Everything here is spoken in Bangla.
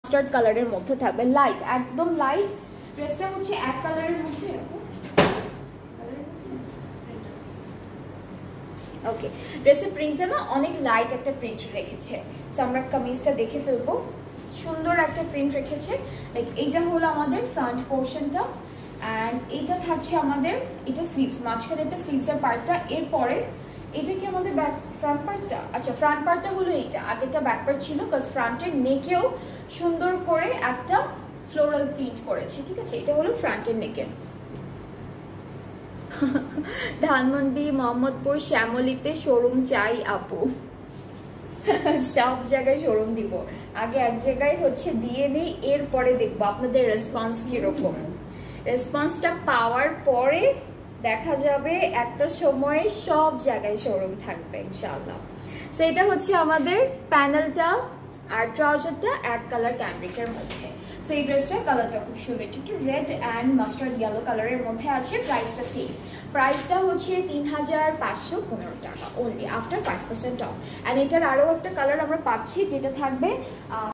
মাস্টার্ড কালারের মধ্যে থাকবে, লাইট, একদম লাইট। ড্রেসটা হচ্ছে এক কালারের মধ্যে। ওকে, ড্রেসের প্রিন্টটা না অনেক লাইট একটা প্রিন্ট রেখেছে। সো আমরা কামিজটা দেখে ফেলবো, সুন্দর একটা প্রিন্ট রেখেছে। লাইক এইটা হলো আমাদের ফ্রন্ট পোর্শনটা, অ্যান্ড এইটা থাকছে আমাদের, এটা স্লিভস, মাঝখানে একটা স্লিভসের পার্টটা। এরপরে এটা কি আমাদের ব্যাক ফ্রন্ট পার্টটা? আচ্ছা, ফ্রন্ট পার্টটা হলো এইটা, আগেরটা ব্যাক পার্ট ছিল, বিকজ ফ্রন্টের নেকেও সুন্দর করে একটা ফ্লোরাল প্রিন্ট করেছে, ঠিক আছে? এটা হলো ফ্রন্টের নেকের। ধানমন্ডি, মোহাম্মদপুর, শ্যামলীতে শোরুম চাই আপু। সব জায়গায় শোরুম দিব, আগে এক জায়গায় হচ্ছে দিয়ে নিই, এরপরে দেখবো আপনাদের রেসপন্স কিরকম। রেসপন্সটা পাওয়ার পরে দেখা যাবে একটা সময়ে সব জায়গায় শোরুম থাকবে ইনশাআল্লাহ। সো এটা হচ্ছে আমাদের প্যানেলটা, আর ট্রাউজারটা এক কালার ক্যামব্রিকের মধ্যে। সো এই ড্রেসটার কালারটা খুব সুন্দর, একটু রেড অ্যান্ড মাস্টার্ড ইয়েলো কালারের মধ্যে আছে। প্রাইসটা সেম, প্রাইসটা হচ্ছে 3515 টাকা অনলি আফটার 5% অফ। অ্যান্ড এটার আরও একটা কালার আমরা পাচ্ছি, যেটা থাকবে